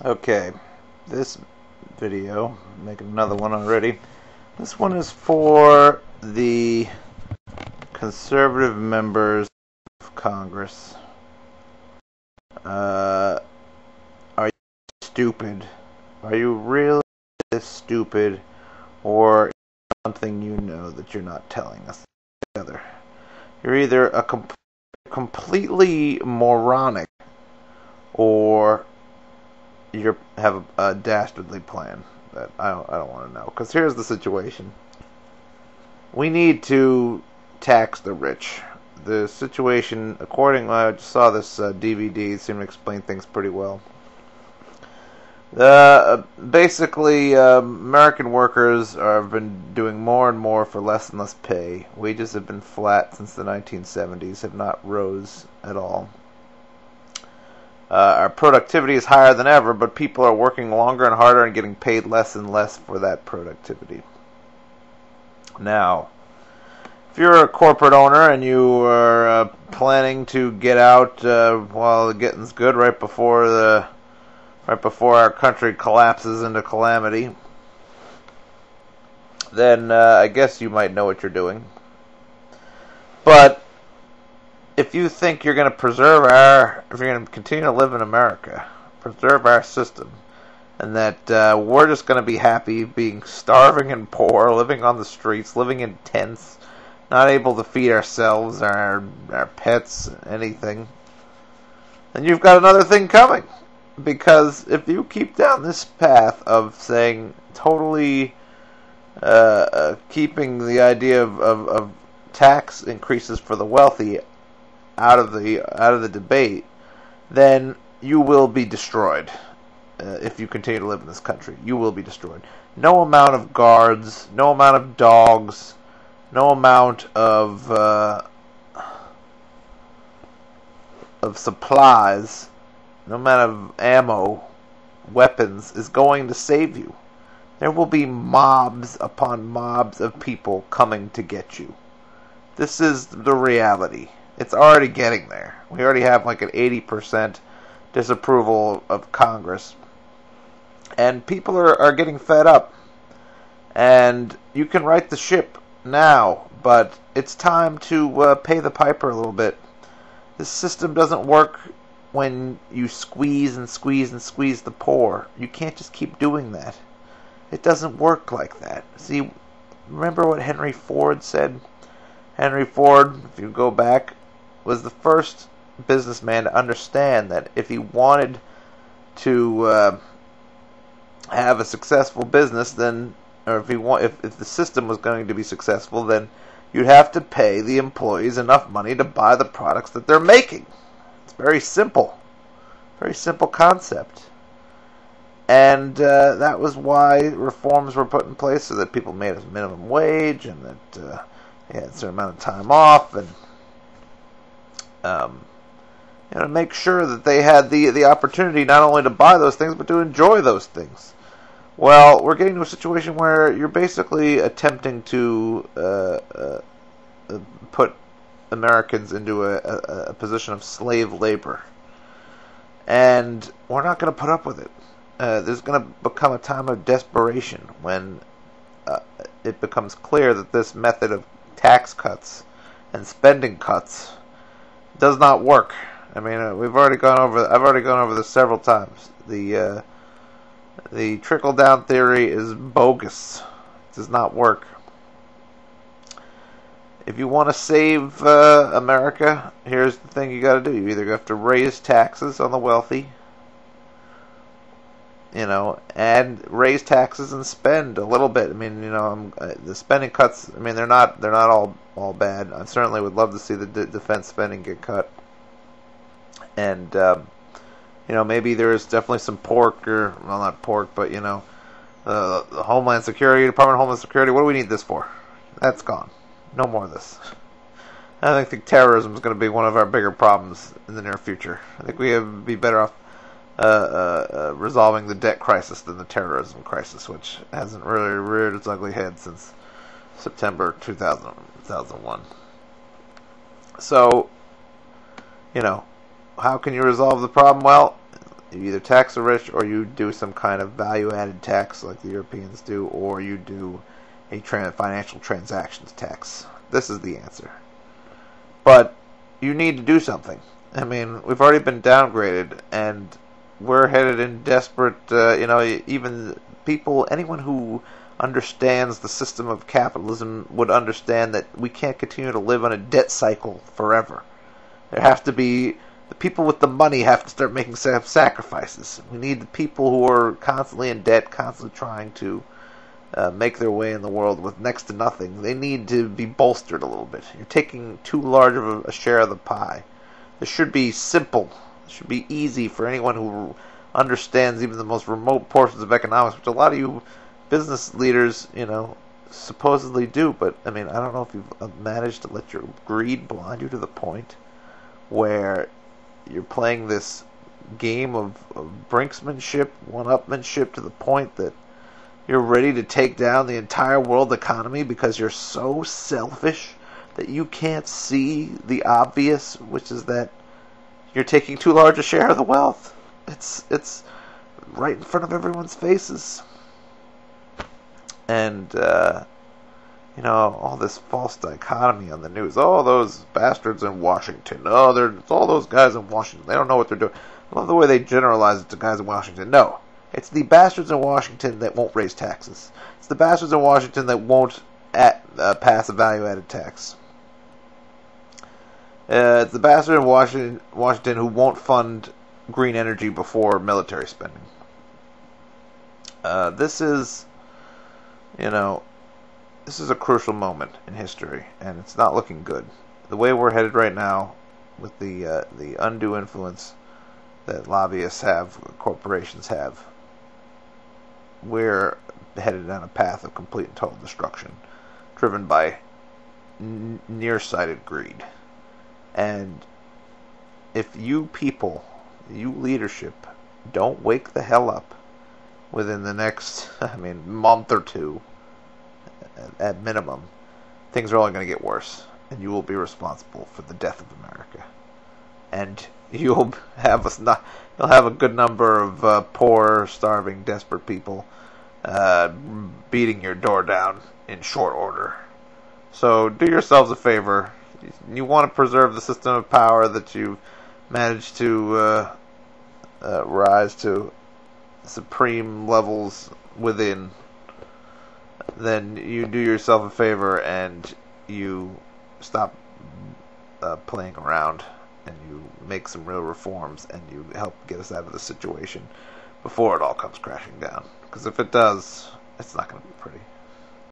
Okay, this video, making another one already. This one is for the conservative members of Congress. Are you stupid? Are you really this stupid? Or something you know that you're not telling us together? You're either a completely moronic or you have a dastardly plan that I don't want to know. Because here's the situation: we need to tax the rich. The situation, I just saw this DVD, seemed to explain things pretty well. Basically, American workers have been doing more and more for less and less pay. Wages have been flat since the 1970s, have not rose at all. Our productivity is higher than ever, but people are working longer and harder and getting paid less and less for that productivity. Now, if you're a corporate owner and you are planning to get out while the getting's good, right before our country collapses into calamity, then I guess you might know what you're doing. But if you think you're going to if you're going to continue to live in America, preserve our system, and that we're just going to be happy being starving and poor, living on the streets, living in tents, not able to feed ourselves, our pets, anything, then you've got another thing coming. Because if you keep down this path of saying totally keeping the idea of tax increases for the wealthy out of the debate, then you will be destroyed. If you continue to live in this country, you will be destroyed. No amount of guards, no amount of dogs, no amount of supplies, no amount of ammo, weapons is going to save you. There will be mobs upon mobs of people coming to get you. This is the reality. It's already getting there. We already have like an 80% disapproval of Congress. And people are getting fed up. And you can right the ship now, but it's time to pay the piper a little bit. This system doesn't work when you squeeze and squeeze and squeeze the poor. You can't just keep doing that. It doesn't work like that. See, remember what Henry Ford said? Henry Ford, if you go back, was the first businessman to understand that if he wanted to have a successful business, then, or if the system was going to be successful, then you'd have to pay the employees enough money to buy the products that they're making. It's very simple concept. And that was why reforms were put in place, so that people made a minimum wage, and that they had a certain amount of time off, and make sure that they had the opportunity not only to buy those things, but to enjoy those things. Well, we're getting to a situation where you're basically attempting to put Americans into a position of slave labor. And we're not going to put up with it. There's going to become a time of desperation when it becomes clear that this method of tax cuts and spending cuts does not work. I mean, I've already gone over this several times. The trickle-down theory is bogus. It does not work. If you want to save America, here's the thing you got to do. You either have to raise taxes on the wealthy, and raise taxes and spend a little bit. I mean, the spending cuts. I mean, they're not all bad. I certainly would love to see the defense spending get cut, and maybe there's definitely some pork, or well, not pork, but the Homeland Security, Department of Homeland Security. What do we need this for? That's gone. No more of this. I think terrorism is going to be one of our bigger problems in the near future. I think we would be better off resolving the debt crisis than the terrorism crisis, which hasn't really reared its ugly head since September 2001. So, how can you resolve the problem? Well, You either tax the rich, or you do some kind of value-added tax like the Europeans do, or you do a financial transactions tax. This is the answer. But you need to do something. I mean, we've already been downgraded, and we're headed in desperate, even people, anyone who understands the system of capitalism would understand that we can't continue to live on a debt cycle forever. There have to be, the people with the money have to start making sacrifices. We need the people who are constantly in debt, constantly trying to make their way in the world with next to nothing. They need to be bolstered a little bit. You're taking too large of a share of the pie. This should be simple. It should be easy for anyone who understands even the most remote portions of economics, which a lot of you business leaders, supposedly do. But, I mean, I don't know if you've managed to let your greed blind you to the point where you're playing this game of brinksmanship, one-upmanship, to the point that you're ready to take down the entire world economy because you're so selfish that you can't see the obvious, which is that you're taking too large a share of the wealth. It's right in front of everyone's faces. And, all this false dichotomy on the news. Oh, those bastards in Washington. Oh, it's all those guys in Washington. They don't know what they're doing. I love the way they generalize it to guys in Washington. No. It's the bastards in Washington that won't raise taxes. It's the bastards in Washington that won't pass a value-added tax. It's the bastard in Washington who won't fund green energy before military spending. This is a crucial moment in history, and it's not looking good. The way we're headed right now, with the undue influence that lobbyists have, corporations have, we're headed down a path of complete and total destruction, driven by nearsighted greed. And if you people, you leadership, don't wake the hell up within the next, month or two, at minimum, things are only going to get worse, and you will be responsible for the death of America. And you'll have a good number of poor, starving, desperate people beating your door down in short order. So do yourselves a favor. You want to preserve the system of power that you've managed to rise to supreme levels within, then you do yourself a favor and you stop playing around, and you make some real reforms, and you help get us out of this situation before it all comes crashing down. Because if it does, it's not going to